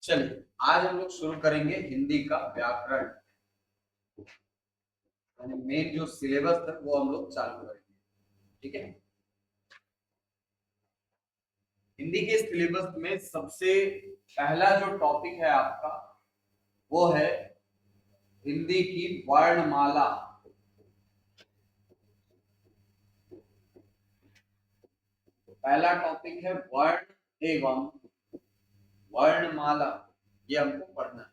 चलिए आज हम लोग शुरू करेंगे हिंदी का व्याकरण। यानी मेन जो सिलेबस है वो हम लोग चालू करेंगे। ठीक है, हिंदी के सिलेबस में सबसे पहला जो टॉपिक है आपका वो है हिंदी की वर्णमाला। पहला टॉपिक है वर्ण एवं वर्णमाला, ये हमको पढ़ना है।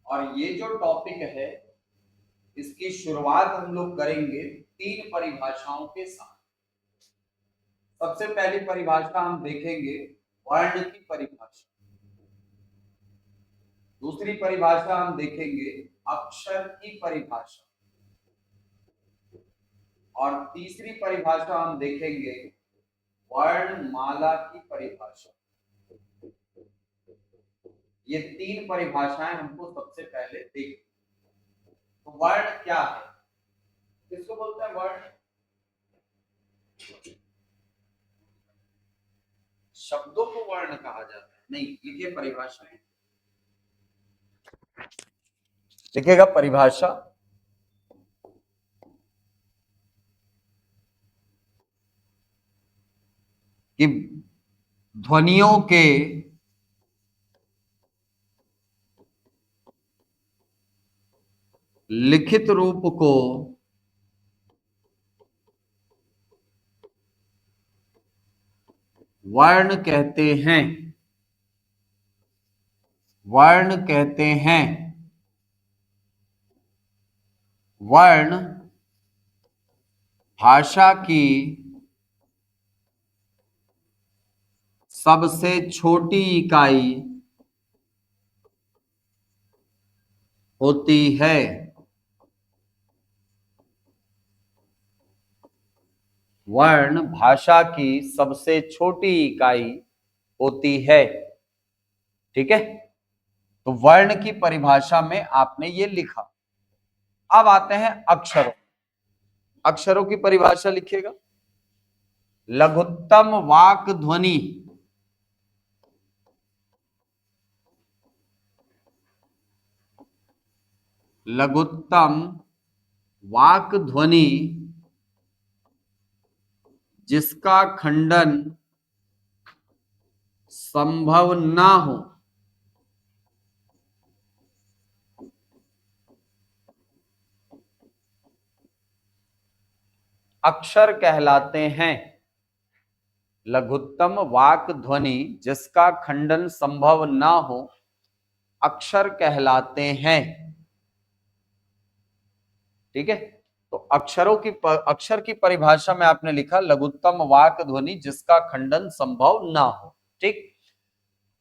और ये जो टॉपिक है इसकी शुरुआत हम लोग करेंगे तीन परिभाषाओं के साथ। सबसे पहली परिभाषा हम देखेंगे वर्ण की परिभाषा। दूसरी परिभाषा हम देखेंगे अक्षर की परिभाषा। और तीसरी परिभाषा हम देखेंगे वर्णमाला की परिभाषा। ये तीन परिभाषाएं हमको सबसे पहले देखनी। तो वर्ण क्या है, किसको बोलते हैं वर्ण? शब्दों को वर्ण कहा जाता है। नहीं, लिखिए परिभाषा, लिखिएगा परिभाषा कि ध्वनियों के लिखित रूप को वर्ण कहते हैं। वर्ण कहते हैं। वर्ण भाषा की सबसे छोटी इकाई होती है। वर्ण भाषा की सबसे छोटी इकाई होती है। ठीक है, तो वर्ण की परिभाषा में आपने ये लिखा। अब आते हैं अक्षरों। अक्षरों की परिभाषा लिखिएगा। लघुत्तम वाक ध्वनि लघुत्तम वाक ध्वनि जिसका खंडन संभव ना हो, अक्षर कहलाते हैं। लघुत्तम वाक ध्वनि जिसका खंडन संभव ना हो अक्षर कहलाते हैं। ठीक है, तो अक्षर की परिभाषा में आपने लिखा लघुत्तम वाक ध्वनि जिसका खंडन संभव ना हो। ठीक,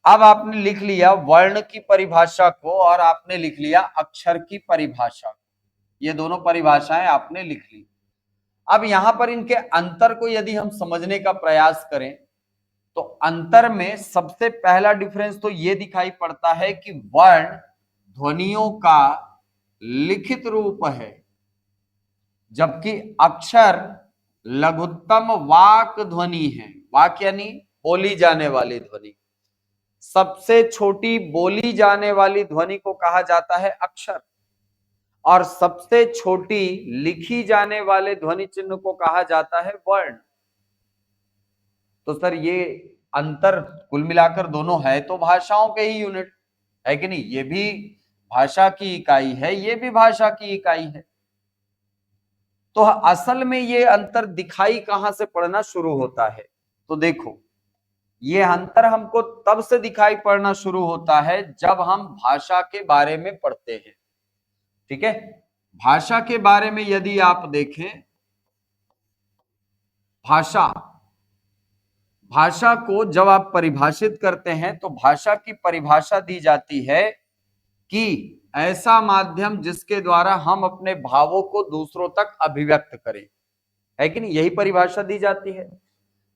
अब आपने लिख लिया वर्ण की परिभाषा को और आपने लिख लिया अक्षर की परिभाषा। ये दोनों परिभाषाएं आपने लिख ली। अब यहां पर इनके अंतर को यदि हम समझने का प्रयास करें तो अंतर में सबसे पहला डिफरेंस तो यह दिखाई पड़ता है कि वर्ण ध्वनियों का लिखित रूप है, जबकि अक्षर लघुत्तम वाक ध्वनि है। वाक यानी बोली जाने वाली ध्वनि। सबसे छोटी बोली जाने वाली ध्वनि को कहा जाता है अक्षर और सबसे छोटी लिखी जाने वाले ध्वनि चिन्ह को कहा जाता है वर्ण। तो सर ये अंतर कुल मिलाकर दोनों है तो भाषाओं के ही यूनिट है कि नहीं? ये भी भाषा की इकाई है, ये भी भाषा की इकाई है। तो असल में ये अंतर दिखाई कहां से पड़ना शुरू होता है? तो देखो, ये अंतर हमको तब से दिखाई पड़ना शुरू होता है जब हम भाषा के बारे में पढ़ते हैं। ठीक है, भाषा के बारे में यदि आप देखें, भाषा भाषा को जब आप परिभाषित करते हैं तो भाषा की परिभाषा दी जाती है कि ऐसा माध्यम जिसके द्वारा हम अपने भावों को दूसरों तक अभिव्यक्त करें। है कि नहीं? यही परिभाषा दी जाती है।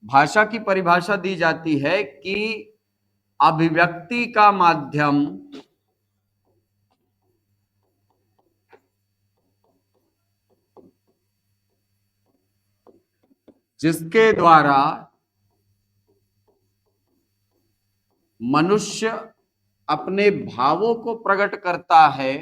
भाषा की परिभाषा दी जाती है कि अभिव्यक्ति का माध्यम जिसके द्वारा मनुष्य अपने भावों को प्रकट करता है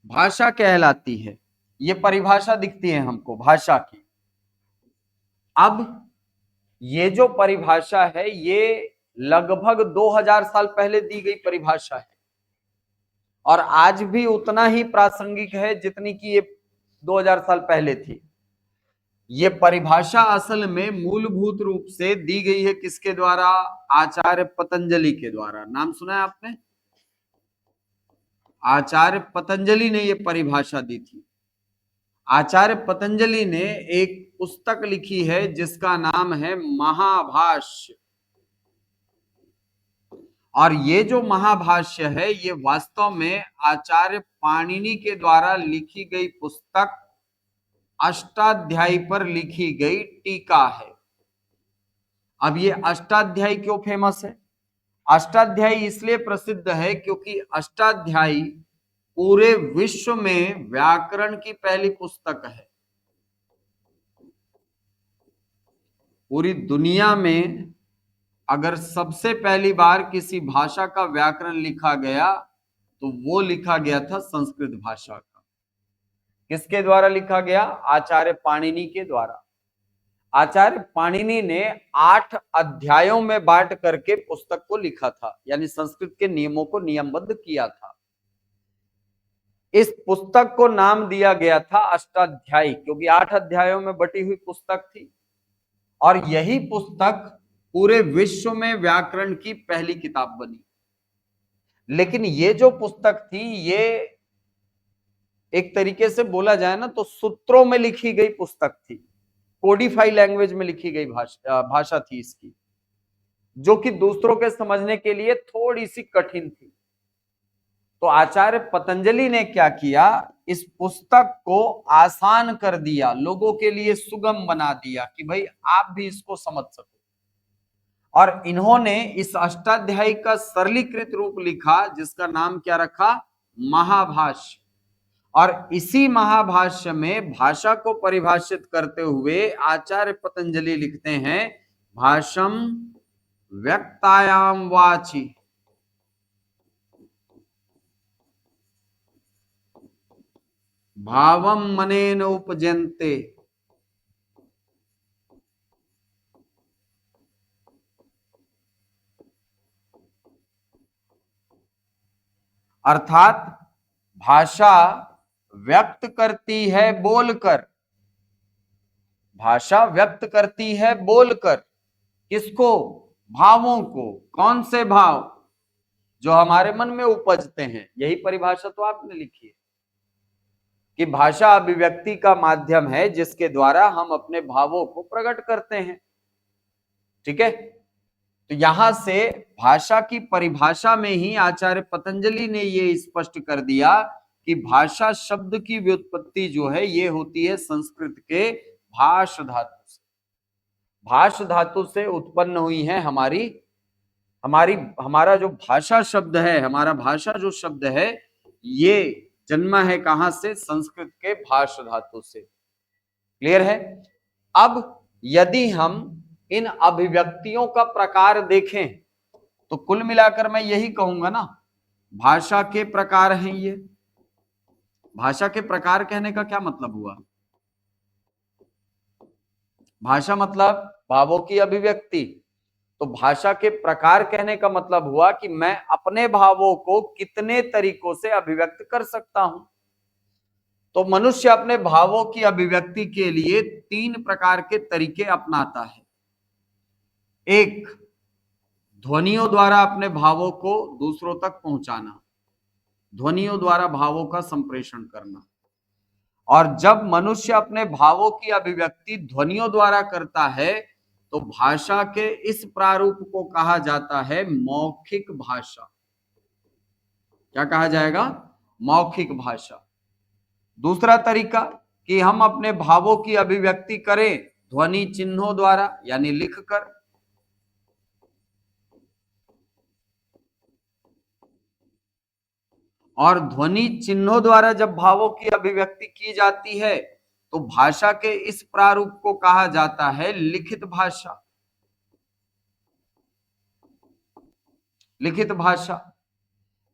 भाषा कहलाती है। ये परिभाषा दिखती है हमको भाषा की। अब ये जो परिभाषा है ये लगभग 2000 साल पहले दी गई परिभाषा है और आज भी उतना ही प्रासंगिक है जितनी कि ये 2000 साल पहले थी। ये परिभाषा असल में मूलभूत रूप से दी गई है किसके द्वारा? आचार्य पतंजलि के द्वारा। नाम सुना है आपने? आचार्य पतंजलि ने ये परिभाषा दी थी। आचार्य पतंजलि ने एक पुस्तक लिखी है जिसका नाम है महाभाष्य। और ये जो महाभाष्य है ये वास्तव में आचार्य पाणिनि के द्वारा लिखी गई पुस्तक अष्टाध्यायी पर लिखी गई टीका है। अब ये अष्टाध्यायी क्यों फेमस है? अष्टाध्यायी इसलिए प्रसिद्ध है क्योंकि अष्टाध्यायी पूरे विश्व में व्याकरण की पहली पुस्तक है। पूरी दुनिया में अगर सबसे पहली बार किसी भाषा का व्याकरण लिखा गया तो वो लिखा गया था संस्कृत भाषा का। किसके द्वारा लिखा गया? आचार्य पाणिनि के द्वारा। आचार्य पाणिनि ने 8 अध्यायों में बांट करके पुस्तक को लिखा था, यानी संस्कृत के नियमों को नियमबद्ध किया था। इस पुस्तक को नाम दिया गया था अष्टाध्यायी क्योंकि 8 अध्यायों में बटी हुई पुस्तक थी और यही पुस्तक पूरे विश्व में व्याकरण की पहली किताब बनी। लेकिन ये जो पुस्तक थी ये एक तरीके से बोला जाए ना तो सूत्रों में लिखी गई पुस्तक थी। कोडिफाई लैंग्वेज में लिखी गई भाषा थी इसकी, जो कि दूसरों के समझने के लिए थोड़ी सी कठिन थी। तो आचार्य पतंजलि ने क्या किया? इस पुस्तक को आसान कर दिया, लोगों के लिए सुगम बना दिया कि भाई आप भी इसको समझ सको। और इन्होंने इस अष्टाध्यायी का सरलीकृत रूप लिखा जिसका नाम क्या रखा? महाभाष्य। और इसी महाभाष्य में भाषा को परिभाषित करते हुए आचार्य पतंजलि लिखते हैं भाषम व्यक्तायाम वाचि भावम मनेन उपजन्ते। अर्थात भाषा व्यक्त करती है बोलकर। भाषा व्यक्त करती है बोलकर। किसको? भावों को। कौन से भाव? जो हमारे मन में उपजते हैं। यही परिभाषा तो आपने लिखी है कि भाषा अभिव्यक्ति का माध्यम है जिसके द्वारा हम अपने भावों को प्रकट करते हैं। ठीक है, तो यहां से भाषा की परिभाषा में ही आचार्य पतंजलि ने ये स्पष्ट कर दिया कि भाषा शब्द की व्युत्पत्ति जो है ये होती है संस्कृत के भाष धातु से। भाष धातु से उत्पन्न हुई है हमारा जो भाषा शब्द है, हमारा भाषा जो शब्द है ये जन्मा है कहां से? संस्कृत के भाष धातु से। क्लियर है? अब यदि हम इन अभिव्यक्तियों का प्रकार देखें तो कुल मिलाकर मैं यही कहूंगा ना, भाषा के प्रकार हैं ये। भाषा के प्रकार कहने का क्या मतलब हुआ? भाषा मतलब भावों की अभिव्यक्ति। तो भाषा के प्रकार कहने का मतलब हुआ कि मैं अपने भावों को कितने तरीकों से अभिव्यक्त कर सकता हूं। तो मनुष्य अपने भावों की अभिव्यक्ति के लिए 3 प्रकार के तरीके अपनाता है। एक, ध्वनियों द्वारा अपने भावों को दूसरों तक पहुंचाना, ध्वनियों द्वारा भावों का संप्रेषण करना। और जब मनुष्य अपने भावों की अभिव्यक्ति ध्वनियों द्वारा करता है तो भाषा के इस प्रारूप को कहा जाता है मौखिक भाषा। क्या कहा जाएगा? मौखिक भाषा। दूसरा तरीका कि हम अपने भावों की अभिव्यक्ति करें ध्वनि चिन्हों द्वारा, यानी लिखकर। और ध्वनि चिन्हों द्वारा जब भावों की अभिव्यक्ति की जाती है तो भाषा के इस प्रारूप को कहा जाता है लिखित भाषा। लिखित भाषा।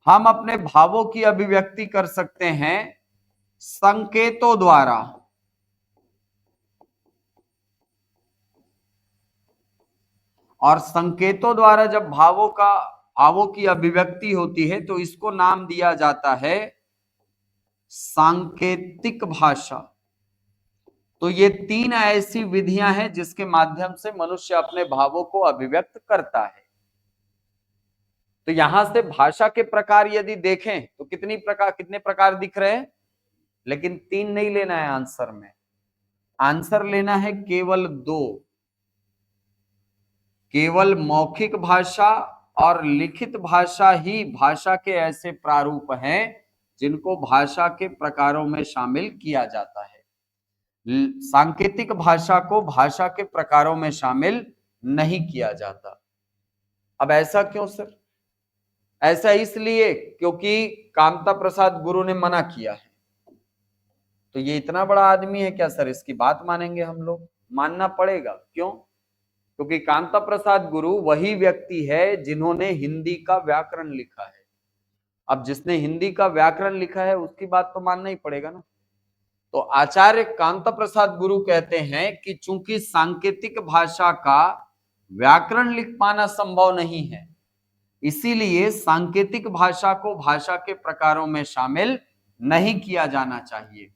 हम अपने भावों की अभिव्यक्ति कर सकते हैं संकेतों द्वारा। और संकेतों द्वारा जब भावों की अभिव्यक्ति होती है तो इसको नाम दिया जाता है सांकेतिक भाषा। तो ये तीन ऐसी विधियां हैं जिसके माध्यम से मनुष्य अपने भावों को अभिव्यक्त करता है। तो यहां से भाषा के प्रकार यदि देखें तो कितने प्रकार दिख रहे हैं, लेकिन तीन नहीं लेना है आंसर में। आंसर लेना है केवल दो, केवल मौखिक भाषा और लिखित भाषा ही भाषा के ऐसे प्रारूप हैं जिनको भाषा के प्रकारों में शामिल किया जाता है। सांकेतिक भाषा को भाषा के प्रकारों में शामिल नहीं किया जाता। अब ऐसा क्यों सर? ऐसा इसलिए क्योंकि कामता प्रसाद गुरु ने मना किया है। तो ये इतना बड़ा आदमी है क्या सर, इसकी बात मानेंगे हम लोग? मानना पड़ेगा। क्यों? क्योंकि कामता प्रसाद गुरु वही व्यक्ति है जिन्होंने हिंदी का व्याकरण लिखा है। अब जिसने हिंदी का व्याकरण लिखा है उसकी बात तो मानना ही पड़ेगा ना। तो आचार्य कांता प्रसाद गुरु कहते हैं कि चूंकि सांकेतिक भाषा का व्याकरण लिख पाना संभव नहीं है, इसीलिए सांकेतिक भाषा को भाषा के प्रकारों में शामिल नहीं किया जाना चाहिए।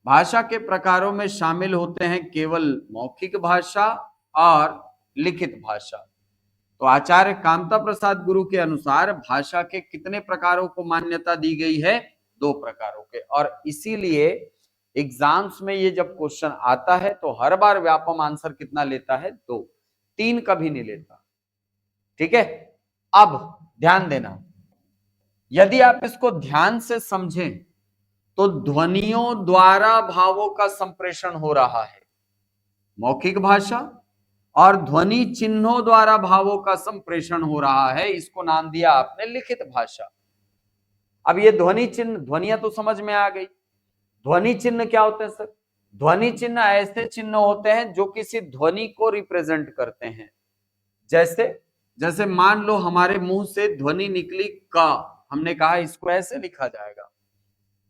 भाषा के प्रकारों में शामिल होते हैं केवल मौखिक भाषा और लिखित भाषा। तो आचार्य कामता प्रसाद गुरु के अनुसार भाषा के कितने प्रकारों को मान्यता दी गई है? दो प्रकारों के। और इसीलिए एग्जाम्स में ये जब क्वेश्चन आता है तो हर बार व्यापम आंसर कितना लेता है? दो, तीन कभी नहीं लेता। ठीक है, अब ध्यान देना, यदि आप इसको ध्यान से समझें तो ध्वनियों द्वारा भावों का संप्रेषण हो रहा है, मौखिक भाषा, और ध्वनि चिन्हों द्वारा भावों का संप्रेषण हो रहा है, इसको नाम दिया आपने लिखित भाषा। अब ये ध्वनि चिन्ह, ध्वनियां तो समझ में आ गई। ध्वनि चिन्ह क्या होते हैं सर? ध्वनि चिन्ह ऐसे चिन्ह होते हैं जो किसी ध्वनि को रिप्रेजेंट करते हैं। जैसे मान लो हमारे मुंह से ध्वनि निकली का, हमने कहा इसको ऐसे लिखा जाएगा।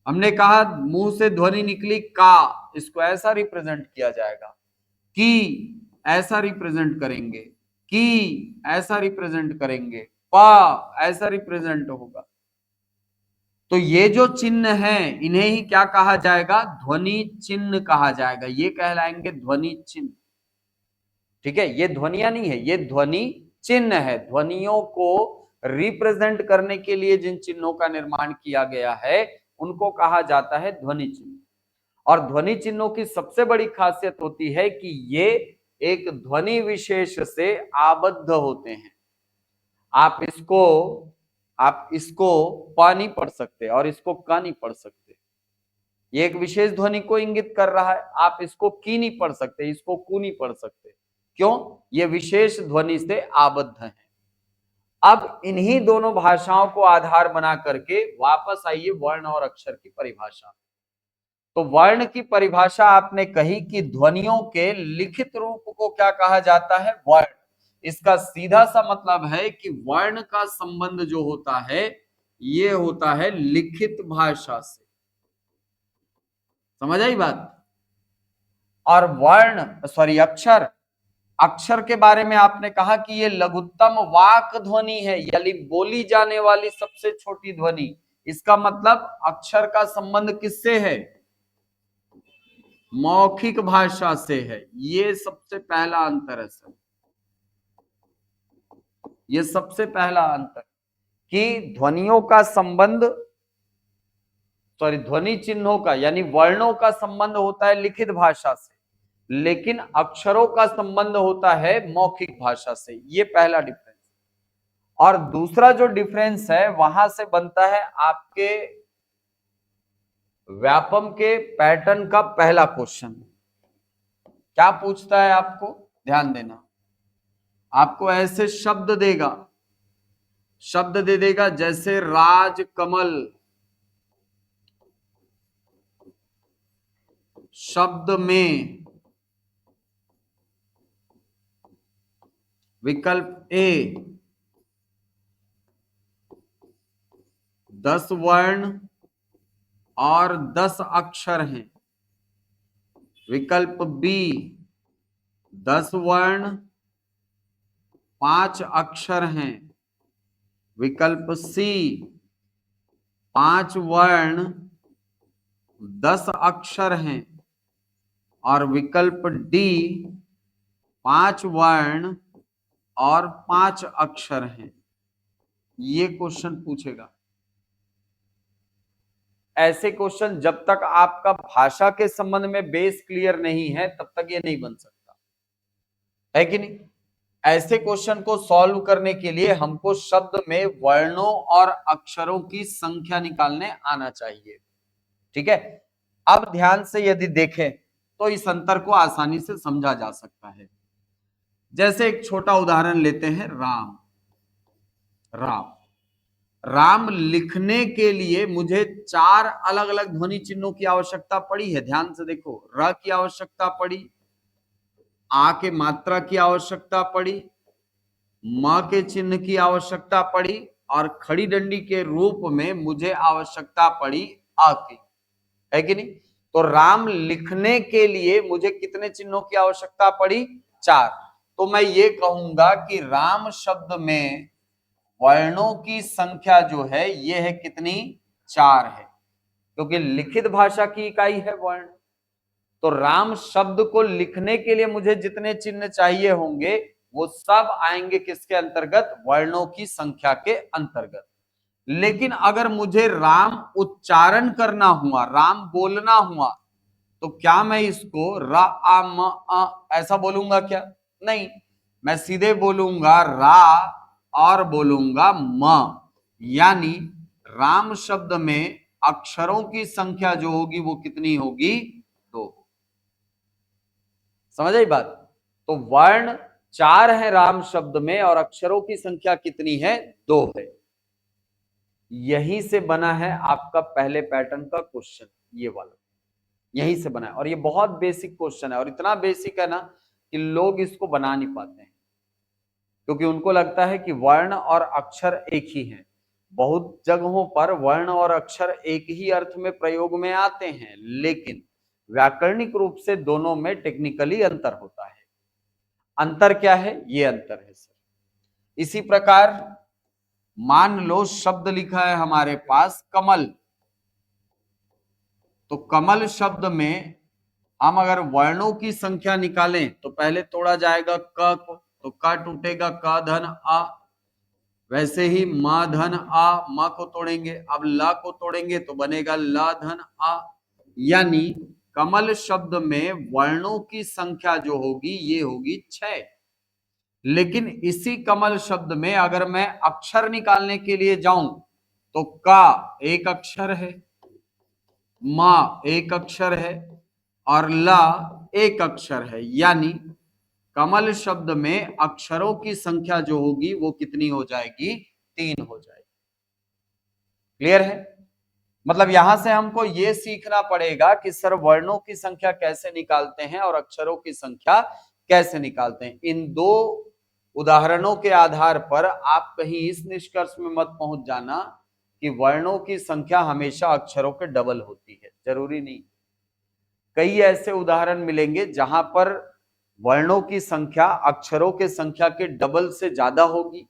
हमने कहा मुंह से ध्वनि निकली का, इसको ऐसा रिप्रेजेंट किया जाएगा। की ऐसा रिप्रेजेंट करेंगे, की ऐसा रिप्रेजेंट करेंगे, पा ऐसा रिप्रेजेंट होगा। तो ये जो चिन्ह हैं इन्हें ही क्या कहा जाएगा? ध्वनि चिन्ह कहा जाएगा। ये कहलाएंगे ध्वनि चिन्ह। ठीक है, ये ध्वनियां नहीं है, ये ध्वनि चिन्ह है। ध्वनियों को रिप्रेजेंट करने के लिए जिन चिन्हों का निर्माण किया गया है उनको कहा जाता है ध्वनि चिन्ह। और ध्वनि चिन्हों की सबसे बड़ी खासियत होती है कि ये एक ध्वनि विशेष से आबद्ध होते हैं। आप इसको पा नहीं पढ़ सकते और इसको का नहीं पढ़ सकते। ये एक विशेष ध्वनि को इंगित कर रहा है। आप इसको की नहीं पढ़ सकते, इसको कु नहीं पढ़ सकते। क्यों? ये विशेष ध्वनि से आबद्ध हैं। अब इन्हीं दोनों भाषाओं को आधार बना करके वापस आइए वर्ण और अक्षर की परिभाषा। तो वर्ण की परिभाषा आपने कही कि ध्वनियों के लिखित रूप को क्या कहा जाता है? वर्ण। इसका सीधा सा मतलब है कि वर्ण का संबंध जो होता है ये होता है लिखित भाषा से। समझ आई बात? और अक्षर के बारे में आपने कहा कि ये लघुत्तम वाक ध्वनि है, यानी बोली जाने वाली सबसे छोटी ध्वनि। इसका मतलब अक्षर का संबंध किससे है? मौखिक भाषा से है। ये सबसे पहला अंतर है सर, ये सबसे पहला अंतर कि ध्वनियों का संबंध, ध्वनि चिन्हों का यानी वर्णों का संबंध होता है लिखित भाषा से, लेकिन अक्षरों का संबंध होता है मौखिक भाषा से। ये पहला डिफरेंस। और दूसरा जो डिफरेंस है वहां से बनता है आपके व्यापम के पैटर्न का पहला क्वेश्चन। क्या पूछता है आपको? ध्यान देना, आपको ऐसे शब्द दे देगा जैसे राज कमल, शब्द में विकल्प ए 10 वर्ण और 10 अक्षर हैं, विकल्प बी 10 वर्ण 5 अक्षर हैं, विकल्प सी 5 वर्ण 10 अक्षर हैं और विकल्प डी 5 वर्ण और 5 अक्षर हैं। ये क्वेश्चन पूछेगा। ऐसे क्वेश्चन जब तक आपका भाषा के संबंध में बेस क्लियर नहीं है तब तक ये नहीं बन सकता है कि नहीं। ऐसे क्वेश्चन को सॉल्व करने के लिए हमको शब्द में वर्णों और अक्षरों की संख्या निकालने आना चाहिए। ठीक है, अब ध्यान से यदि देखें तो इस अंतर को आसानी से समझा जा सकता है। जैसे एक छोटा उदाहरण लेते हैं, राम। राम राम लिखने के लिए मुझे 4 अलग अलग ध्वनि चिन्हों की आवश्यकता पड़ी है। ध्यान से देखो, र की आवश्यकता पड़ी, आ के मात्रा की आवश्यकता पड़ी, म के चिन्ह की आवश्यकता पड़ी और खड़ी डंडी के रूप में मुझे आवश्यकता पड़ी आ की, है कि नहीं। तो राम लिखने के लिए मुझे कितने चिन्हों की आवश्यकता पड़ी? 4। तो मैं ये कहूंगा कि राम शब्द में वर्णों की संख्या जो है ये है कितनी? 4 है, क्योंकि लिखित भाषा की इकाई है वर्ण। तो राम शब्द को लिखने के लिए मुझे जितने चिन्ह चाहिए होंगे वो सब आएंगे किसके अंतर्गत? वर्णों की संख्या के अंतर्गत। लेकिन अगर मुझे राम उच्चारण करना हुआ, राम बोलना हुआ, तो क्या मैं इसको रा आ म आ ऐसा बोलूंगा क्या? नहीं, मैं सीधे बोलूंगा रा और बोलूंगा म। यानी राम शब्द में अक्षरों की संख्या जो होगी वो कितनी होगी? 2। समझ आई बात? तो वर्ण 4 है राम शब्द में और अक्षरों की संख्या कितनी है? 2 है। यहीं से बना है आपका पहले पैटर्न का क्वेश्चन, ये वाला यहीं से बना है। और ये बहुत बेसिक क्वेश्चन है और इतना बेसिक है ना कि लोग इसको बना नहीं पाते हैं, क्योंकि उनको लगता है कि वर्ण और अक्षर एक ही हैं। बहुत जगहों पर वर्ण और अक्षर एक ही अर्थ में प्रयोग में आते हैं, लेकिन व्याकरणिक रूप से दोनों में टेक्निकली अंतर होता है। अंतर क्या है? ये अंतर है सर। इसी प्रकार मान लो शब्द लिखा है हमारे पास कमल। तो कमल शब्द में हम अगर वर्णों की संख्या निकालें तो पहले तोड़ा जाएगा क को, तो क टूटेगा क धन आ। वैसे ही म धन आ, म को तोड़ेंगे, अब ला को तोड़ेंगे तो बनेगा ला धन आ। यानी कमल शब्द में वर्णों की संख्या जो होगी ये होगी 6। लेकिन इसी कमल शब्द में अगर मैं अक्षर निकालने के लिए जाऊं तो का 1 अक्षर है, मा 1 अक्षर है और ला 1 अक्षर है। यानी कमल शब्द में अक्षरों की संख्या जो होगी वो कितनी हो जाएगी? 3 हो जाएगी। क्लियर है? मतलब यहां से हमको ये सीखना पड़ेगा कि सर वर्णों की संख्या कैसे निकालते हैं और अक्षरों की संख्या कैसे निकालते हैं। इन 2 उदाहरणों के आधार पर आप कहीं इस निष्कर्ष में मत पहुंच जाना कि वर्णों की संख्या हमेशा अक्षरों के डबल होती है, जरूरी नहीं। कई ऐसे उदाहरण मिलेंगे जहां पर वर्णों की संख्या अक्षरों के संख्या के डबल से ज्यादा होगी,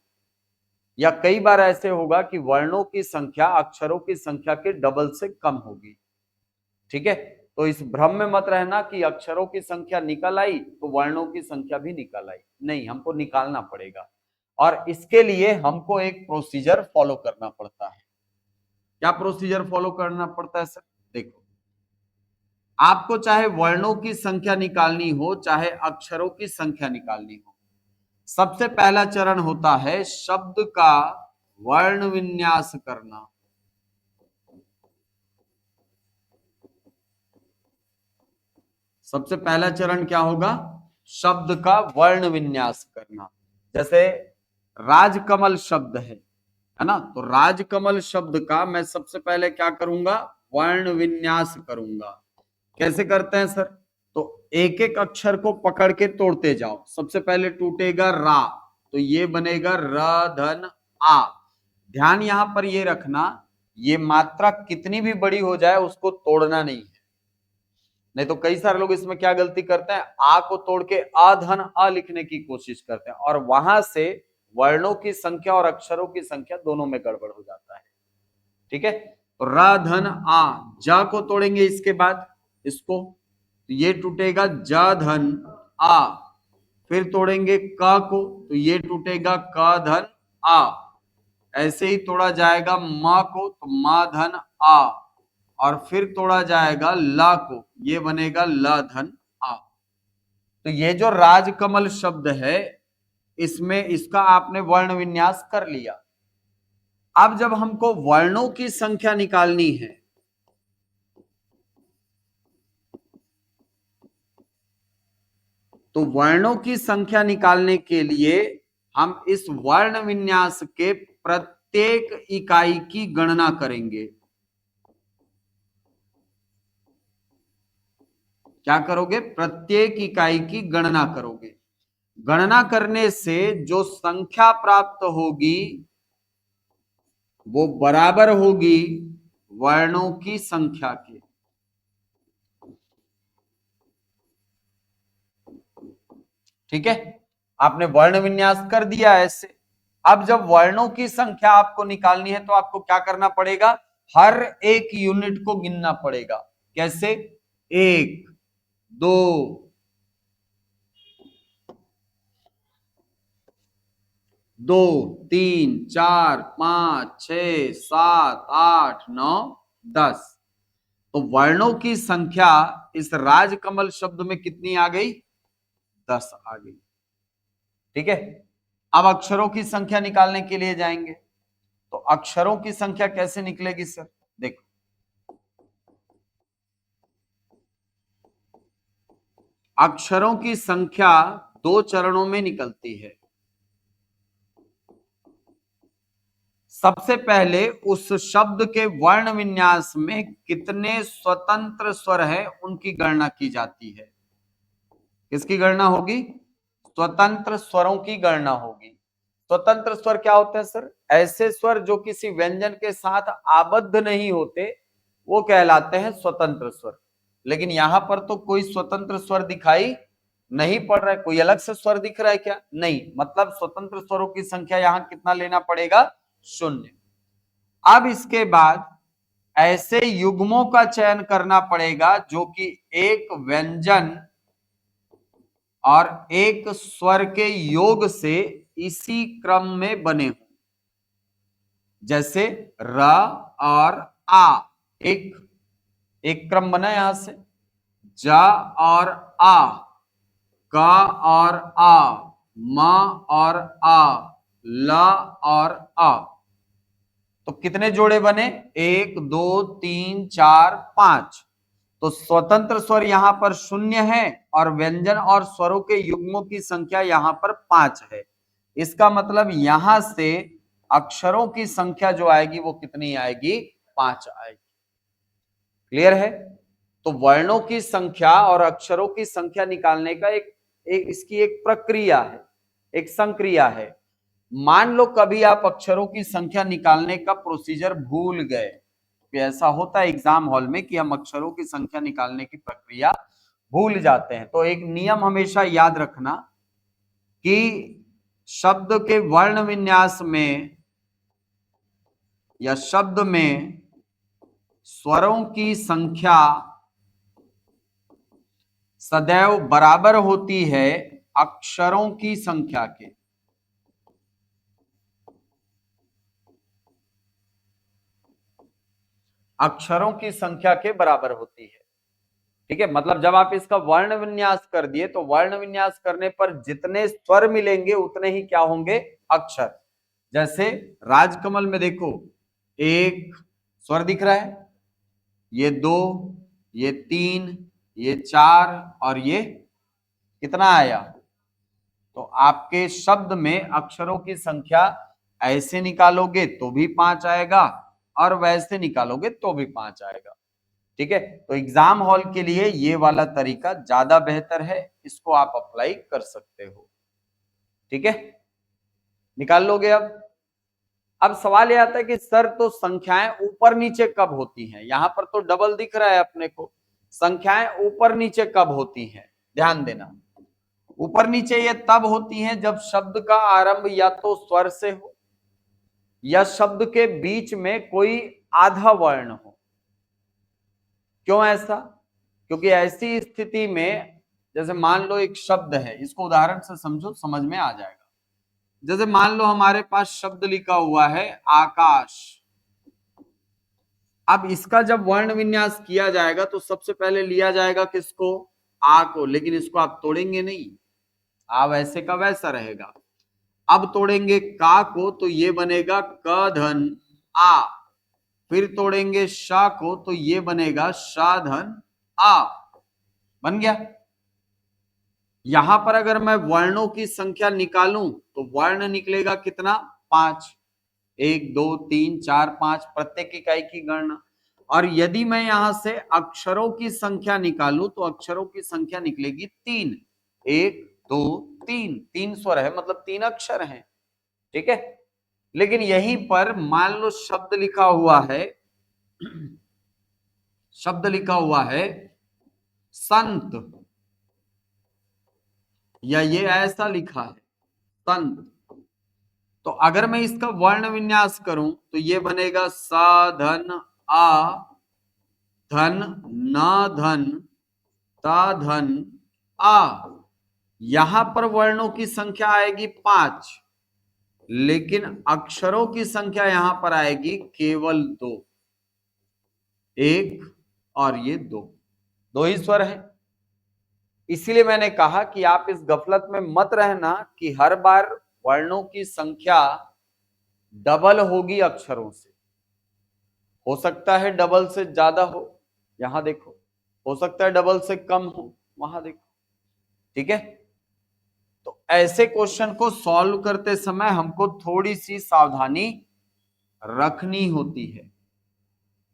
या कई बार ऐसे होगा कि वर्णों की संख्या अक्षरों की संख्या के डबल से कम होगी। ठीक है, तो इस भ्रम में मत रहना कि अक्षरों की संख्या निकल आई तो वर्णों की संख्या भी निकल आई। नहीं, हमको निकालना पड़ेगा और इसके लिए हमको एक प्रोसीजर फॉलो करना पड़ता है। क्या प्रोसीजर फॉलो करना पड़ता है सर? देखो, आपको चाहे वर्णों की संख्या निकालनी हो चाहे अक्षरों की संख्या निकालनी हो, सबसे पहला चरण होता है शब्द का वर्ण विन्यास करना। सबसे पहला चरण क्या होगा? शब्द का वर्ण विन्यास करना। जैसे राजकमल शब्द है ना, तो राजकमल शब्द का मैं सबसे पहले क्या करूंगा? वर्ण विन्यास करूंगा। कैसे करते हैं सर? तो एक एक अक्षर को पकड़ के तोड़ते जाओ। सबसे पहले टूटेगा रा, तो ये बनेगा र धन आ। ध्यान यहां पर ये रखना, ये मात्रा कितनी भी बड़ी हो जाए उसको तोड़ना नहीं है। नहीं तो कई सारे लोग इसमें क्या गलती करते हैं, आ को तोड़ के आ धन आ लिखने की कोशिश करते हैं और वहां से वर्णों की संख्या और अक्षरों की संख्या दोनों में गड़बड़ हो जाता है। ठीक है, तो रा धन आ, जा को तोड़ेंगे इसके बाद इसको, तो ये टूटेगा जा धन आ। फिर तोड़ेंगे का को, तो ये टूटेगा का धन आ। ऐसे ही तोड़ा जाएगा मां को, तो मां धन आ। और फिर तोड़ा जाएगा ला को, ये बनेगा ला धन आ। तो ये जो राजकमल शब्द है, इसमें इसका आपने वर्ण विन्यास कर लिया। अब जब हमको वर्णों की संख्या निकालनी है, तो वर्णों की संख्या निकालने के लिए हम इस वर्ण विन्यास के प्रत्येक इकाई की गणना करेंगे। क्या करोगे? प्रत्येक इकाई की गणना करोगे। गणना करने से जो संख्या प्राप्त होगी वो बराबर होगी वर्णों की संख्या के। ठीक है, आपने वर्ण विन्यास कर दिया ऐसे। अब जब वर्णों की संख्या आपको निकालनी है तो आपको क्या करना पड़ेगा? हर एक यूनिट को गिनना पड़ेगा। कैसे? 1 2 2 3 4 5 6 7 8 9 10। तो वर्णों की संख्या इस राजकमल शब्द में कितनी आ गई? 10 आ गई। ठीक है, अब अक्षरों की संख्या निकालने के लिए जाएंगे। तो अक्षरों की संख्या कैसे निकलेगी सर? देखो, अक्षरों की संख्या 2 चरणों में निकलती है। सबसे पहले उस शब्द के वर्ण विन्यास में कितने स्वतंत्र स्वर है उनकी गणना की जाती है। किसकी गणना होगी? स्वतंत्र स्वरों की गणना होगी। स्वतंत्र स्वर क्या होते हैं सर? ऐसे स्वर जो किसी व्यंजन के साथ आबद्ध नहीं होते, वो कहलाते हैं स्वतंत्र स्वर। लेकिन यहां पर तो कोई स्वतंत्र स्वर दिखाई नहीं पड़ रहा है। कोई अलग से स्वर दिख रहा है क्या? नहीं, मतलब स्वतंत्र स्वरों की संख्या यहां कितना लेना पड़ेगा? 0। अब इसके बाद ऐसे युग्मों का चयन करना पड़ेगा जो कि एक व्यंजन और एक स्वर के योग से इसी क्रम में बने हो। जैसे र और आ, एक एक क्रम बना यहां से, जा और आ, का और आ, मा और आ, ला और आ। तो कितने जोड़े बने? 1 2 3 4 5। तो स्वतंत्र स्वर यहां पर 0 है और व्यंजन और स्वरों के युग्मों की संख्या यहां पर 5 है। इसका मतलब यहां से अक्षरों की संख्या जो आएगी वो कितनी आएगी? 5 आएगी। क्लियर है? तो वर्णों की संख्या और अक्षरों की संख्या निकालने का इसकी एक प्रक्रिया है, एक संक्रिया है। मान लो कभी आप अक्षरों की संख्या निकालने का प्रोसीजर भूल गए, ऐसा होता है एग्जाम हॉल में कि हम अक्षरों की संख्या निकालने की प्रक्रिया भूल जाते हैं। तो एक नियम हमेशा याद रखना कि शब्द के वर्ण विन्यास में या शब्द में स्वरों की संख्या सदैव बराबर होती है अक्षरों की संख्या के। अक्षरों की संख्या के बराबर होती है। ठीक है, मतलब जब आप इसका वर्ण विन्यास कर दिए तो वर्ण विन्यास करने पर जितने स्वर मिलेंगे उतने ही क्या होंगे? अक्षर। जैसे राजकमल में देखो, 1 स्वर दिख रहा है, ये 2, ये 3, ये 4 और ये कितना आया? तो आपके शब्द में अक्षरों की संख्या ऐसे निकालोगे तो भी 5 आएगा और वैसे निकालोगे तो भी 5 आएगा। ठीक है, तो एग्जाम हॉल के लिए ये वाला तरीका ज्यादा बेहतर है, इसको आप अप्लाई कर सकते हो। ठीक है, निकाल लोगे। अब सवाल ये आता है कि सर तो संख्याएं ऊपर नीचे कब होती हैं, यहां पर तो डबल दिख रहा है अपने को, संख्याएं ऊपर नीचे कब होती हैं? ध्यान देना, ऊपर नीचे ये तब होती हैं जब शब्द का आरंभ या तो स्वर से हो या शब्द के बीच में कोई आधा वर्ण हो। क्यों ऐसा? क्योंकि ऐसी स्थिति में, जैसे मान लो एक शब्द है, इसको उदाहरण से समझो, समझ में आ जाएगा। जैसे मान लो हमारे पास शब्द लिखा हुआ है आकाश। अब इसका जब वर्ण विन्यास किया जाएगा तो सबसे पहले लिया जाएगा किसको? आ को, लेकिन इसको आप तोड़ेंगे नहीं, आ वैसे का वैसा रहेगा। अब तोड़ेंगे का को तो ये बनेगा क धन आ, फिर तोड़ेंगे शा को तो ये बनेगा शा धन आ, बन गया। यहां पर अगर मैं वर्णों की संख्या निकालूं तो वर्ण निकलेगा कितना? 5, 1 2 3 4 5, प्रत्येक इकाई की गणना। और यदि मैं यहां से अक्षरों की संख्या निकालूं तो अक्षरों की संख्या निकलेगी 3, 1 2 3, 3 स्वर है, मतलब 3 अक्षर हैं। ठीक है, लेकिन यहीं पर मान लो शब्द लिखा हुआ है, शब्द लिखा हुआ है संत, या ये ऐसा लिखा है संत, तो अगर मैं इसका वर्ण विन्यास करूं तो ये बनेगा सा धन आ धन न धन ता धन आ। यहां पर वर्णों की संख्या आएगी 5, लेकिन अक्षरों की संख्या यहां पर आएगी केवल 2, 1 और ये 2, 2 ही स्वर है। इसीलिए मैंने कहा कि आप इस गफलत में मत रहना कि हर बार वर्णों की संख्या डबल होगी अक्षरों से। हो सकता है डबल से ज्यादा हो, यहां देखो, हो सकता है डबल से कम हो, वहां देखो। ठीक है, तो ऐसे क्वेश्चन को सॉल्व करते समय हमको थोड़ी सी सावधानी रखनी होती है।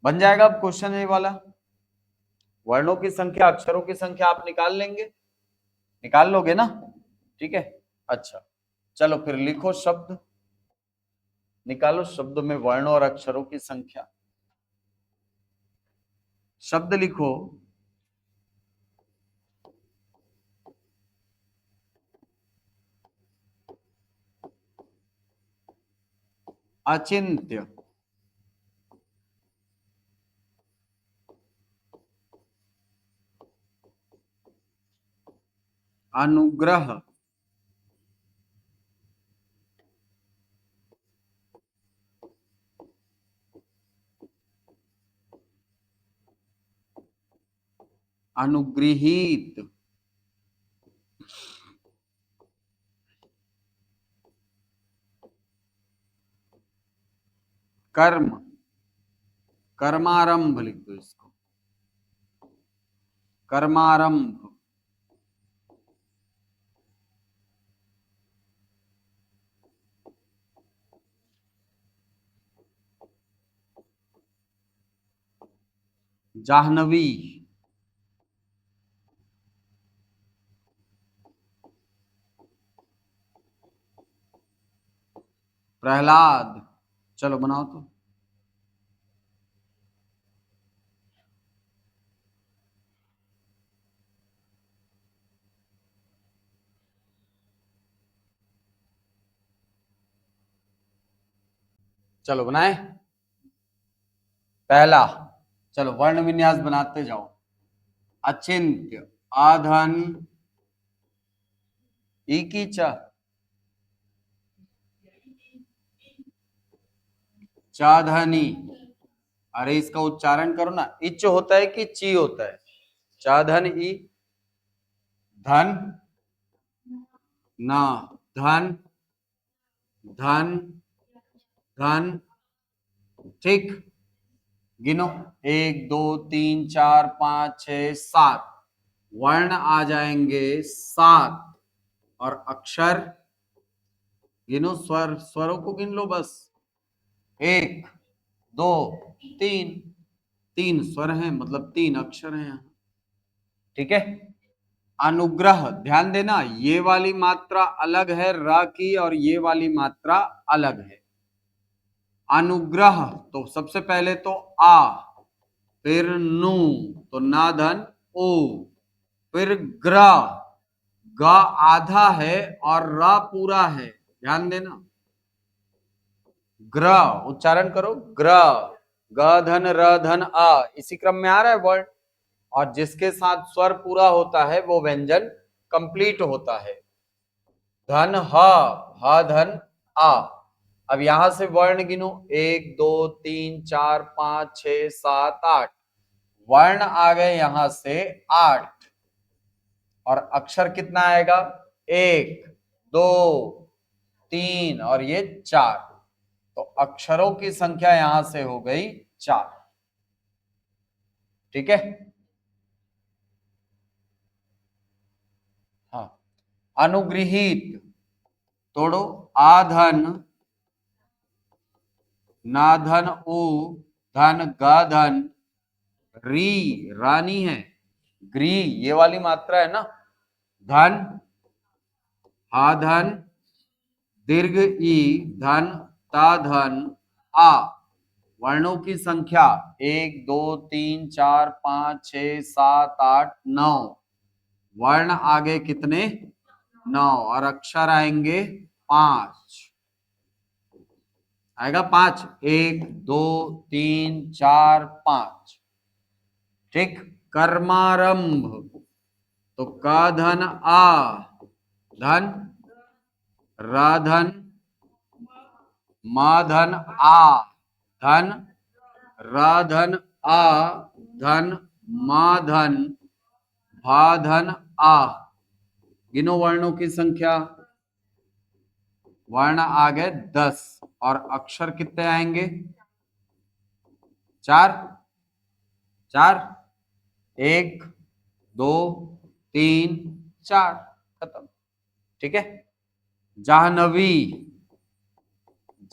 बन जाएगा अब क्वेश्चन ये वाला, वर्णों की संख्या अक्षरों की संख्या आप निकाल लेंगे, निकाल लोगे ना? ठीक है, अच्छा चलो फिर लिखो शब्द, निकालो शब्द में वर्णों और अक्षरों की संख्या। शब्द लिखो अचिंत्य, अनुग्रह, अनुगृहीत, कर्म, कर्मारंभ लिख दो इसको, कर्मारंभ, जाह्नवी, प्रहलाद। चलो बनाओ तो। चलो बनाए पहला, चलो वर्ण विन्यास बनाते जाओ। अचिंत्य, आधन ई की च, चाधनी, अरे इसका उच्चारण करो ना, इच होता है कि ची होता है? चाधन ई, धन ना, धन धन धन, ठीक, गिनो 1 2 3 4 5 6 7, वर्ण आ जाएंगे 7, और अक्षर गिनो, स्वरों को गिन लो बस, 1 2 3, 3 स्वर हैं, मतलब 3 अक्षर हैं यहाँ। ठीक है। अनुग्रह, ध्यान देना, ये वाली मात्रा अलग है र की और ये वाली मात्रा अलग है। अनुग्रह, तो सबसे पहले तो आ, फिर नु, तो ना धन ओ, फिर ग्र, ग आधा है और र पूरा है, ध्यान देना। ग्र, उच्चारण करो, ग्र, ग धन र धन अ, इसी क्रम में आ रहा है वर्ड, और जिसके साथ स्वर पूरा होता है वो व्यंजन कंप्लीट होता है। धन ह धन आ। अब यहां से वर्ण गिनो, 1 2 3 4 5 6 7 8, वर्ण आ गए यहां से 8, और अक्षर कितना आएगा, 1 2 3 और ये 4, तो अक्षरों की संख्या यहां से हो गई 4। ठीक है। हाँ, अनुगृहीत, तोड़ो, आधन, नाधन उ, धन ग धन, री रानी है, ग्री ये वाली मात्रा है ना, धन आधन, दीर्घ ई, धन ता धन आ, वर्णों की संख्या 1 2 3 4 5 6 7 8 9, वर्ण आगे कितने, 9, और अक्षर आएंगे 5, आएगा 5, 1 2 3 4 5। ठीक। कर्मारंभ, तो का धन आ, धन राधन, माधन आ, धन राधन आ, धन माधन, भाधन आ। गिनो वर्णों की संख्या, वर्ण आ गए 10, और अक्षर कितने आएंगे, 4, 4, 1 2 3 4, खत्म। ठीक है। जाह्नवी,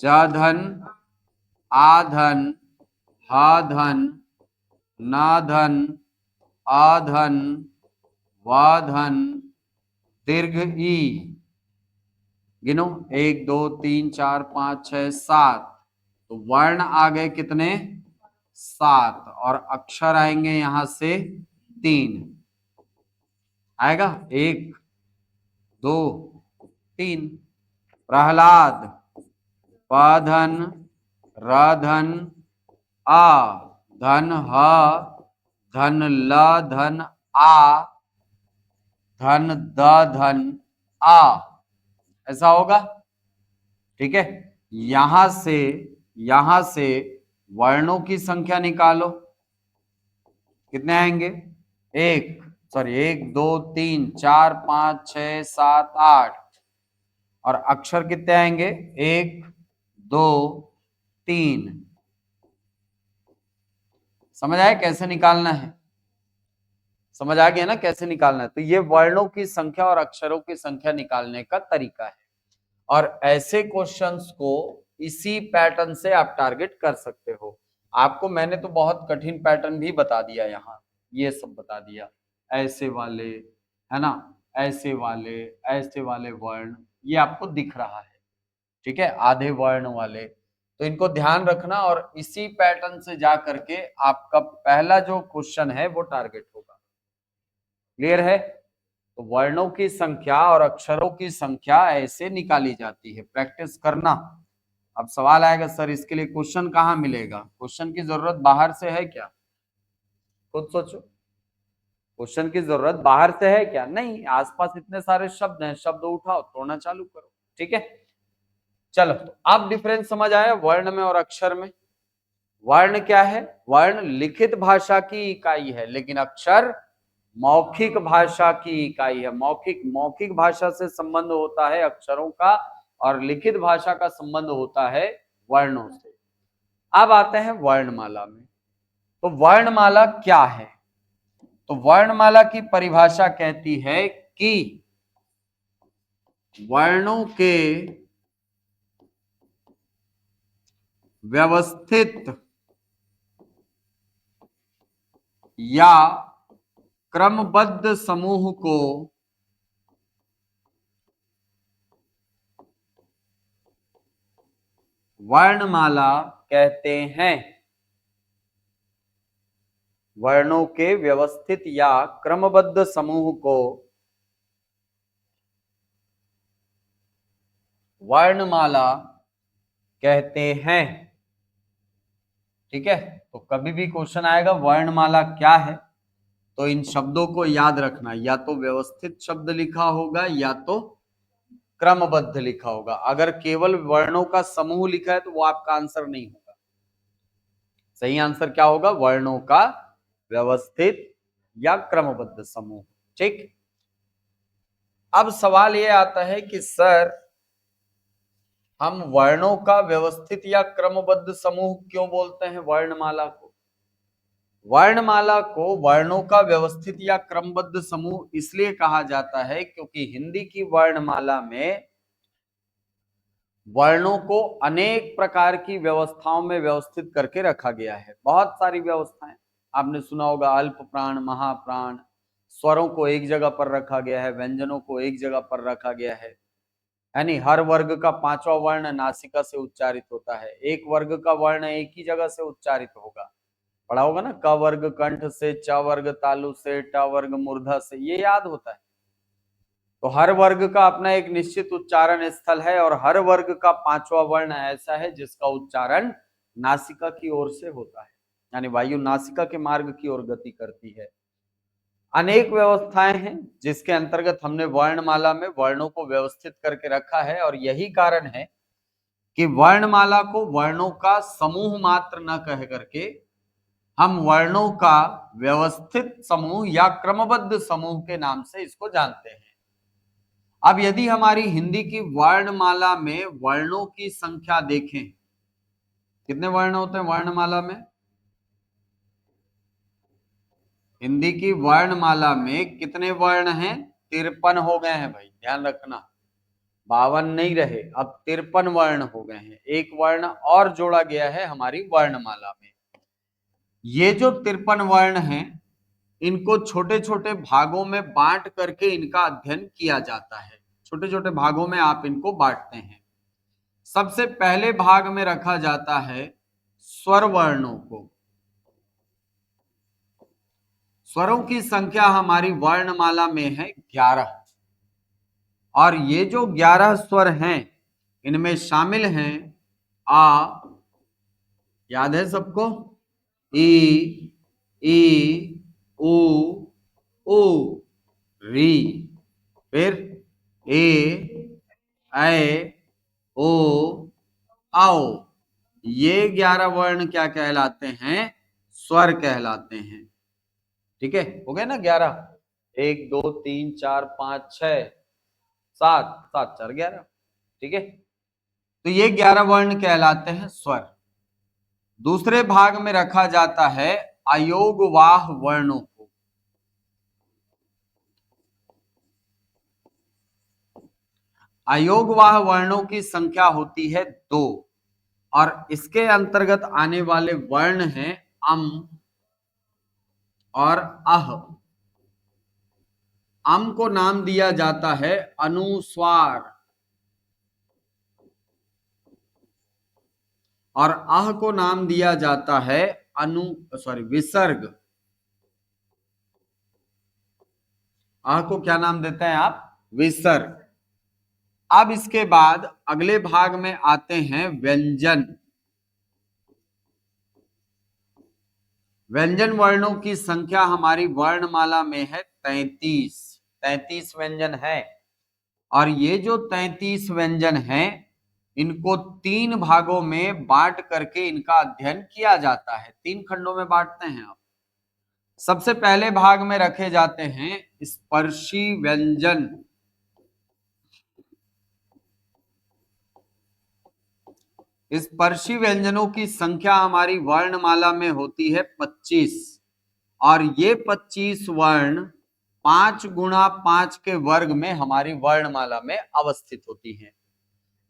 जाधन, आधन, हाधन, नाधन, आधन, वाधन, दीर्घ ई। गिनो, 1 2 3 4 5 6 7, तो वर्ण आ गए कितने, 7, और अक्षर आएंगे यहां से 3, आएगा 1 2 3। प्रहलाद, पाधन, राधन आ, धन ह, धन ल धन आ, धन द धन आ, ऐसा होगा। ठीक है। यहां से वर्णों की संख्या निकालो, कितने आएंगे, 1 2 3 4 5 6 7 8, और अक्षर कितने आएंगे, 1 2 3। समझ आए कैसे निकालना है, समझ आ गया ना कैसे निकालना है। तो ये वर्णों की संख्या और अक्षरों की संख्या निकालने का तरीका है, और ऐसे क्वेश्चंस को इसी पैटर्न से आप टारगेट कर सकते हो। आपको मैंने तो बहुत कठिन पैटर्न भी बता दिया, यहाँ ये सब बता दिया, ऐसे वाले, है ना, ऐसे वाले वर्ण, ये आपको दिख रहा है। ठीक है, आधे वर्ण वाले, तो इनको ध्यान रखना, और इसी पैटर्न से जा करके आपका पहला जो क्वेश्चन है वो टारगेट होगा। क्लियर है। तो वर्णों की संख्या और अक्षरों की संख्या ऐसे निकाली जाती है, प्रैक्टिस करना। अब सवाल आएगा, सर इसके लिए क्वेश्चन कहाँ मिलेगा, क्वेश्चन की जरूरत बाहर से है क्या, खुद सोचो, क्वेश्चन की जरूरत बाहर से है क्या, नहीं, आसपास इतने सारे शब्द हैं, शब्द उठाओ, तोड़ना चालू करो। ठीक है, चलो, तो अब डिफरेंस समझ आया वर्ण में और अक्षर में। वर्ण क्या है, वर्ण लिखित भाषा की इकाई है, लेकिन अक्षर मौखिक भाषा की इकाई है। मौखिक भाषा से संबंध होता है अक्षरों का, और लिखित भाषा का संबंध होता है वर्णों से। अब आते हैं वर्णमाला में। तो वर्णमाला क्या है, तो वर्णमाला की परिभाषा कहती है कि वर्णों के व्यवस्थित या क्रमबद्ध समूह को वर्णमाला कहते हैं। वर्णों के व्यवस्थित या क्रमबद्ध समूह को वर्णमाला कहते हैं। ठीक है, तो कभी भी क्वेश्चन आएगा वर्णमाला क्या है, तो इन शब्दों को याद रखना, या तो व्यवस्थित शब्द लिखा होगा या तो क्रमबद्ध लिखा होगा। अगर केवल वर्णों का समूह लिखा है तो वो आपका आंसर नहीं होगा। सही आंसर क्या होगा? वर्णों का व्यवस्थित या क्रमबद्ध समूह। ठीक, अब सवाल ये आता है कि सर हम वर्णों का व्यवस्थित या क्रमबद्ध समूह क्यों बोलते हैं वर्णमाला को? वर्णमाला को वर्णों का व्यवस्थित या क्रमबद्ध समूह इसलिए कहा जाता है क्योंकि हिंदी की वर्णमाला में वर्णों को अनेक प्रकार की व्यवस्थाओं में व्यवस्थित करके रखा गया है। बहुत सारी व्यवस्थाएं आपने सुना होगा, अल्प प्राण, महाप्राण, स्वरों को एक जगह पर रखा गया है, व्यंजनों को एक जगह पर रखा गया है। यानी हर वर्ग का पांचवा वर्ण नासिका से उच्चारित होता है, एक वर्ग का वर्ण एक ही जगह से उच्चारित होगा। पढ़ा होगा ना, क वर्ग कंठ से, च वर्ग तालु से, ट वर्ग मूर्धा से, ये याद होता है। तो हर वर्ग का अपना एक निश्चित उच्चारण स्थल है और हर वर्ग का पांचवा वर्ण ऐसा है जिसका उच्चारण नासिका की ओर से होता है, यानी वायु नासिका के मार्ग की ओर गति करती है। अनेक व्यवस्थाएं हैं जिसके अंतर्गत हमने वर्णमाला में वर्णों को व्यवस्थित करके रखा है, और यही कारण है कि वर्णमाला को वर्णों का समूह मात्र न कह करके हम वर्णों का व्यवस्थित समूह या क्रमबद्ध समूह के नाम से इसको जानते हैं। अब यदि हमारी हिंदी की वर्णमाला में वर्णों की संख्या देखें, कितने वर्ण होते हैं वर्णमाला में? हिंदी की वर्णमाला में कितने वर्ण हैं? 53 हो गए हैं भाई, ध्यान रखना, 52 नहीं रहे, अब 53 वर्ण हो गए हैं। एक वर्ण और जोड़ा गया है हमारी वर्णमाला में। ये जो 53 वर्ण हैं, इनको छोटे छोटे भागों में बांट करके इनका अध्ययन किया जाता है। छोटे छोटे भागों में आप इनको बांटते हैं। सबसे पहले भाग में रखा जाता है स्वर वर्णों को। स्वरों की संख्या हमारी वर्णमाला में है 11, और ये जो 11 स्वर हैं इनमें शामिल हैं आ, याद है सबको, ई, उ, री, फिर ए, ऐ, ओ, आओ। ये 11 वर्ण क्या कहलाते हैं? स्वर कहलाते हैं। ठीक है, हो गए ना 11, 1 2 3 4 5 6 7, 7 4 11। ठीक है, तो ये 11 वर्ण कहलाते हैं स्वर। दूसरे भाग में रखा जाता है अयोगवाह वर्णों को। अयोगवाह वर्णों की संख्या होती है 2, और इसके अंतर्गत आने वाले वर्ण हैं अम और अह। अम को नाम दिया जाता है अनुस्वार, और अह को नाम दिया जाता है विसर्ग। अह को क्या नाम देते हैं आप? विसर्ग। अब इसके बाद अगले भाग में आते हैं व्यंजन। व्यंजन वर्णों की संख्या हमारी वर्णमाला में है 33 व्यंजन है, और ये जो 33 व्यंजन हैं इनको 3 भागों में बांट करके इनका अध्ययन किया जाता है। 3 खंडों में बांटते हैं आप। सबसे पहले भाग में रखे जाते हैं स्पर्शी व्यंजन। स्पर्शी व्यंजनों की संख्या हमारी वर्णमाला में होती है 25, और ये 25 वर्ण 5 गुणा 5 के वर्ग में हमारी वर्णमाला में अवस्थित होती हैं।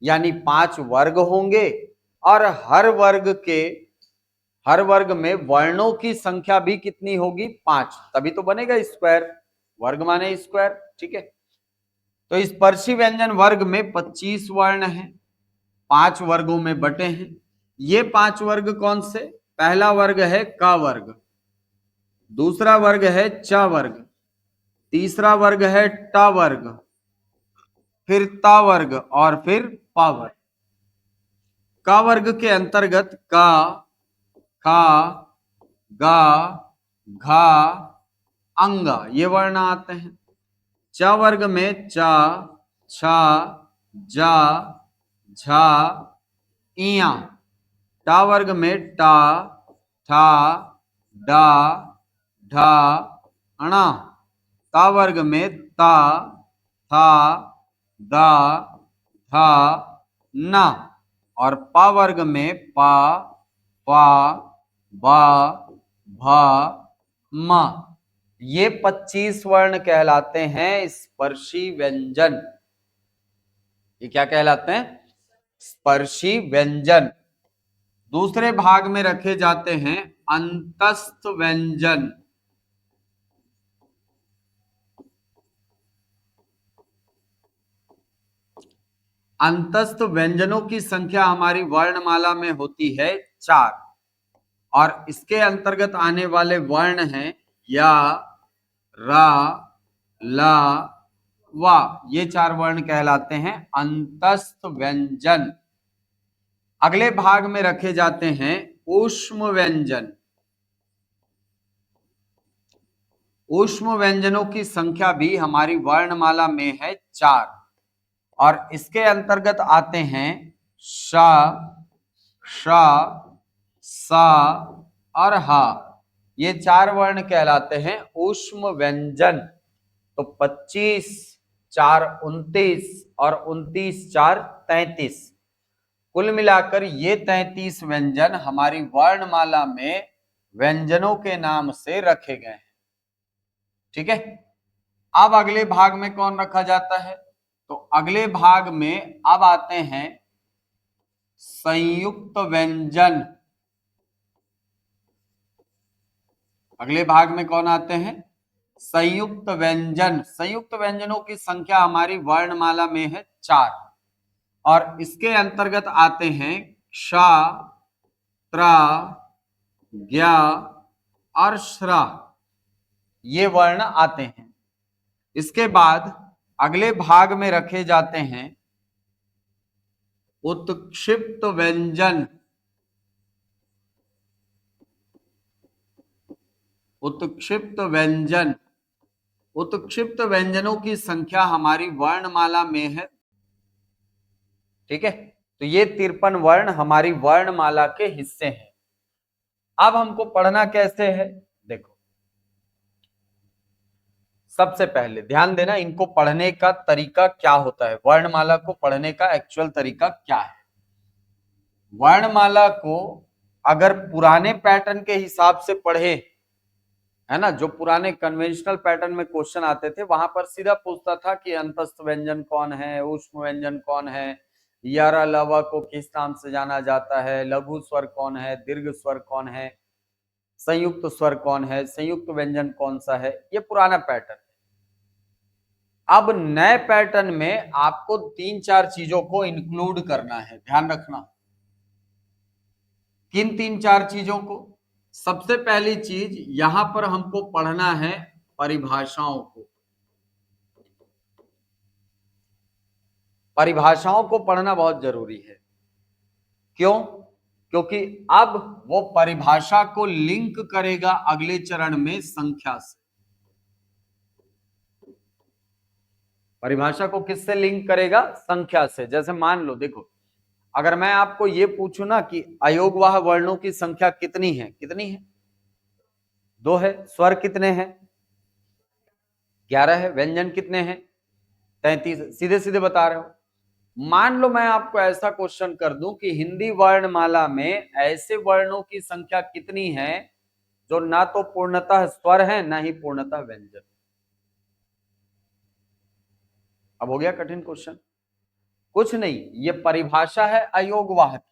यानी 5 वर्ग होंगे और हर वर्ग हर वर्ग में वर्णों की संख्या भी कितनी होगी? 5, तभी तो बनेगा स्क्वायर। वर्ग माने स्क्वायर, ठीक है। तो स्पर्शी व्यंजन वर्ग में 25 वर्ण हैं, 5 वर्गों में बटे हैं। ये 5 वर्ग कौन से? पहला वर्ग है क वर्ग, दूसरा वर्ग है च वर्ग, तीसरा वर्ग है ट वर्ग, फिर त वर्ग और फिर प वर्ग। क वर्ग के अंतर्गत क, ख, ग, घ, अंग ये वर्ण आते हैं। च वर्ग में च, छ, ज, झ, इया। ट वर्ग में ट, ठ, ड, ढ, ण। त वर्ग में त, थ, द, ध, न। और प वर्ग में प, फ, ब, भ, म। ये 25 वर्ण कहलाते हैं स्पर्शी व्यंजन। ये क्या कहलाते हैं? स्पर्शी व्यंजन। दूसरे भाग में रखे जाते हैं अंतस्थ व्यंजन। अंतस्थ व्यंजनों की संख्या हमारी वर्णमाला में होती है 4, और इसके अंतर्गत आने वाले वर्ण हैं या, रा, ला, वा। ये 4 वर्ण कहलाते हैं अंतस्थ व्यंजन। अगले भाग में रखे जाते हैं ऊष्म व्यंजन। ऊष्म व्यंजनों की संख्या भी हमारी वर्णमाला में है 4, और इसके अंतर्गत आते हैं श, श, स और ह। ये 4 वर्ण कहलाते हैं ऊष्म व्यंजन। तो 25, 4 29 और 29 4 33, कुल मिलाकर ये 33 व्यंजन हमारी वर्णमाला में व्यंजनों के नाम से रखे गए हैं, ठीक है। अब अगले भाग में कौन रखा जाता है? तो अगले भाग में अब आते हैं संयुक्त व्यंजन। अगले भाग में कौन आते हैं? संयुक्त व्यंजन। संयुक्त व्यंजनों की संख्या हमारी वर्णमाला में है 4, और इसके अंतर्गत आते हैं क्ष, त्र, ज्ञ और श्र। ये वर्ण आते हैं। इसके बाद अगले भाग में रखे जाते हैं उत्क्षिप्त व्यंजन। उत्क्षिप्त व्यंजन। उत्क्षिप्त व्यंजनों की संख्या हमारी वर्णमाला में है, ठीक है। तो ये 53 वर्ण हमारी वर्णमाला के हिस्से हैं। अब हमको पढ़ना कैसे है? देखो, सबसे पहले ध्यान देना, इनको पढ़ने का तरीका क्या होता है, वर्णमाला को पढ़ने का एक्चुअल तरीका क्या है। वर्णमाला को अगर पुराने पैटर्न के हिसाब से पढ़े, है ना, जो पुराने कन्वेंशनल पैटर्न में क्वेश्चन आते थे, वहां पर सीधा पूछता था कि अंतस्थ व्यंजन कौन है, ऊष्म व्यंजन कौन है, यारा लवा को किस नाम से जाना जाता है, लघु स्वर कौन है, दीर्घ स्वर कौन है, संयुक्त स्वर कौन है, संयुक्त व्यंजन कौन सा है। ये पुराना पैटर्न है। अब नए पैटर्न में आपको 3-4 चीजों को इंक्लूड करना है, ध्यान रखना। किन 3-4 चीजों को? सबसे पहली चीज यहां पर हमको पढ़ना है परिभाषाओं को। परिभाषाओं को पढ़ना बहुत जरूरी है। क्यों? क्योंकि अब वो परिभाषा को लिंक करेगा अगले चरण में संख्या से। परिभाषा को किससे लिंक करेगा? संख्या से। जैसे मान लो, देखो, अगर मैं आपको ये पूछूं ना कि अयोगवाह वर्णों की संख्या कितनी है? कितनी है? 2 है। स्वर कितने हैं? 11 है। व्यंजन कितने हैं? 33। सीधे सीधे बता रहे हो। मान लो मैं आपको ऐसा क्वेश्चन कर दूं कि हिंदी वर्णमाला में ऐसे वर्णों की संख्या कितनी है जो ना तो पूर्णतः स्वर है ना ही पूर्णतः व्यंजन। अब हो गया कठिन क्वेश्चन? कुछ नहीं, ये परिभाषा है अयोगवाह की।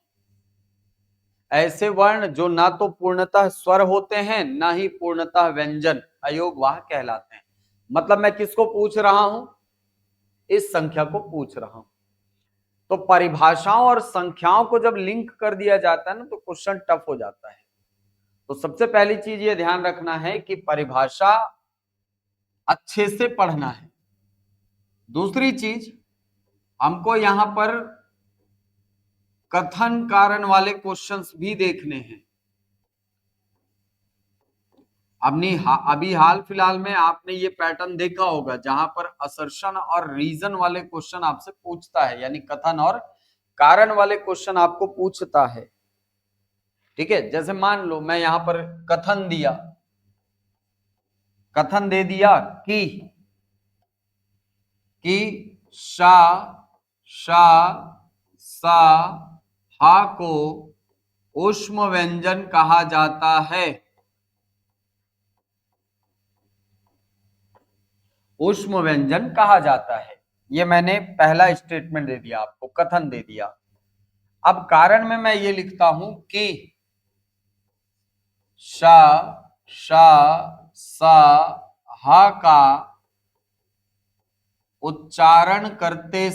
ऐसे वर्ण जो ना तो पूर्णतः स्वर होते हैं ना ही पूर्णतः व्यंजन अयोगवाह कहलाते हैं। मतलब मैं किसको पूछ रहा हूं? इस संख्या को पूछ रहा हूं। तो परिभाषाओं और संख्याओं को जब लिंक कर दिया जाता है ना तो क्वेश्चन टफ हो जाता है। तो सबसे पहली चीज ये ध्यान रखना है कि परिभाषा अच्छे से पढ़ना है। दूसरी चीज, हमको यहां पर कथन कारण वाले क्वेश्चंस भी देखने हैं। अभी हाल फिलहाल में आपने ये पैटर्न देखा होगा जहां पर असर्शन और रीजन वाले क्वेश्चन आपसे पूछता है, यानी कथन और कारण वाले क्वेश्चन आपको पूछता है। ठीक है, जैसे मान लो मैं यहां पर कथन दिया, कथन दे दिया कि शा शा सा हा को ऊष्म व्यंजन कहा जाता है। ऊष्म व्यंजन कहा जाता है, ये मैंने पहला स्टेटमेंट दे दिया आपको, कथन दे दिया। अब कारण में मैं ये लिखता हूं कि शा शा सा हा का उच्चारण करते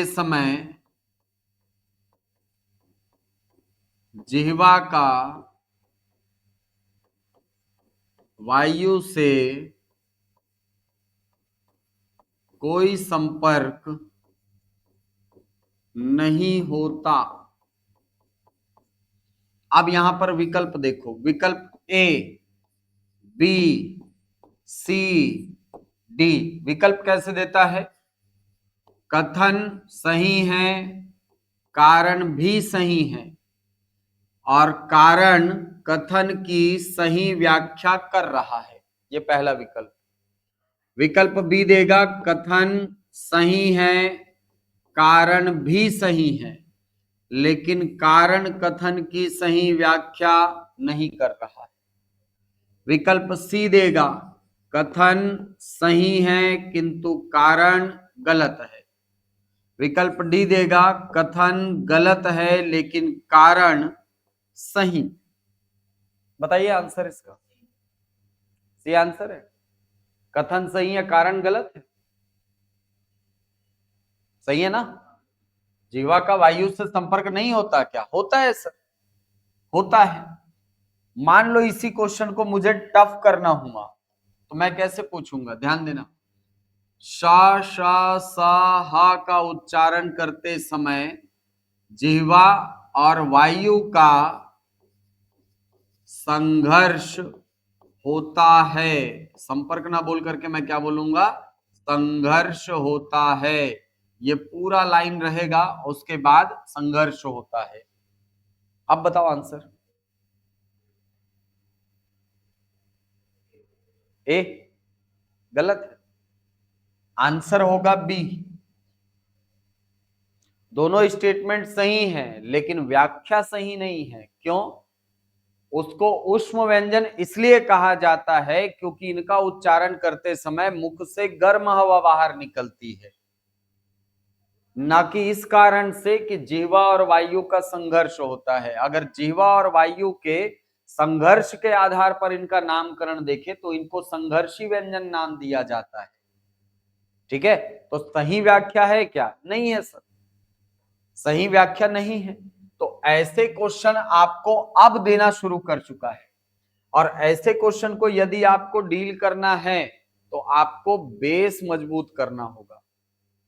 समय जिह्वा का वायु से कोई संपर्क नहीं होता। अब यहां पर विकल्प देखो, विकल्प ए बी सी डी। विकल्प कैसे देता है? कथन सही है, कारण भी सही है और कारण कथन की सही व्याख्या कर रहा है। ये पहला विकल्प। विकल्प बी देगा कथन सही है, कारण भी सही है, लेकिन कारण कथन की सही व्याख्या नहीं कर रहा है। विकल्प सी देगा कथन सही है किंतु कारण गलत है। विकल्प डी देगा कथन गलत है लेकिन कारण सही। बताइए आंसर इसका। सी आंसर है, कथन सही है कारण गलत है। सही है ना? जीवा का वायु से संपर्क नहीं होता क्या? होता है सर, होता है। मान लो इसी क्वेश्चन को मुझे टफ करना हुआ तो मैं कैसे पूछूंगा? ध्यान देना, शा शा सा हा का उच्चारण करते समय जिह्वा और वायु का संघर्ष होता है। संपर्क ना बोल करके मैं क्या बोलूंगा? संघर्ष होता है। ये पूरा लाइन रहेगा, उसके बाद संघर्ष होता है। अब बताओ आंसर। ए गलत है, आंसर होगा बी। दोनों स्टेटमेंट सही हैं लेकिन व्याख्या सही नहीं है। क्यों? उसको ऊष्म व्यंजन इसलिए कहा जाता है क्योंकि इनका उच्चारण करते समय मुख से गर्म हवा बाहर निकलती है, ना कि इस कारण से कि जिह्वा और वायु का संघर्ष होता है। अगर जिह्वा और वायु के संघर्ष के आधार पर इनका नामकरण देखें तो इनको संघर्षी व्यंजन नाम दिया जाता है। ठीक है, तो सही व्याख्या है क्या? नहीं है सर, सही व्याख्या नहीं है। तो ऐसे क्वेश्चन आपको अब देना शुरू कर चुका है, और ऐसे क्वेश्चन को यदि आपको डील करना है तो आपको बेस मजबूत करना होगा,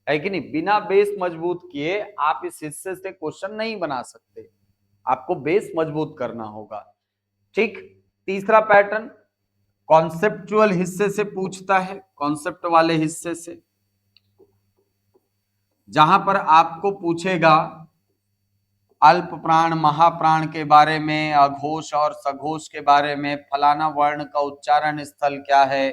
है कि नहीं? बिना बेस मजबूत किए आप इस हिस्से से क्वेश्चन नहीं बना सकते, आपको बेस मजबूत करना होगा। ठीक, तीसरा पैटर्न कॉन्सेप्चुअल हिस्से से पूछता है, कॉन्सेप्ट वाले हिस्से से, जहां पर आपको पूछेगा अल्प प्राण महाप्राण के बारे में, अघोष और सघोष के बारे में, फलाना वर्ण का उच्चारण स्थल क्या है,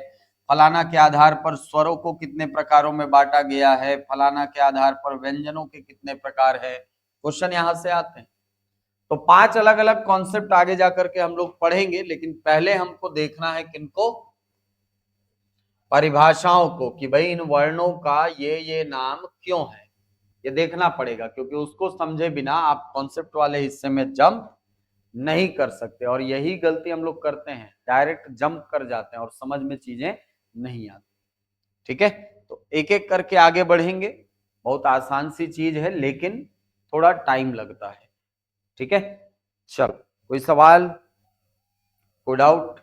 फलाना के आधार पर स्वरों को कितने प्रकारों में बांटा गया है, फलाना के आधार पर व्यंजनों के कितने प्रकार है। क्वेश्चन यहां से आते हैं। तो 5 अलग अलग कॉन्सेप्ट आगे जाकर के हम लोग पढ़ेंगे, लेकिन पहले हमको देखना है किनको? परिभाषाओं को कि भाई इन वर्णों का ये नाम क्यों है, ये देखना पड़ेगा, क्योंकि उसको समझे बिना आप कॉन्सेप्ट वाले हिस्से में जंप नहीं कर सकते। और यही गलती हम लोग करते हैं, डायरेक्ट जंप कर जाते हैं और समझ में चीजें नहीं आती। ठीक है, तो एक एक करके आगे बढ़ेंगे। बहुत आसान सी चीज है लेकिन थोड़ा टाइम लगता है। ठीक है, चलो, कोई सवाल, कोई डाउट?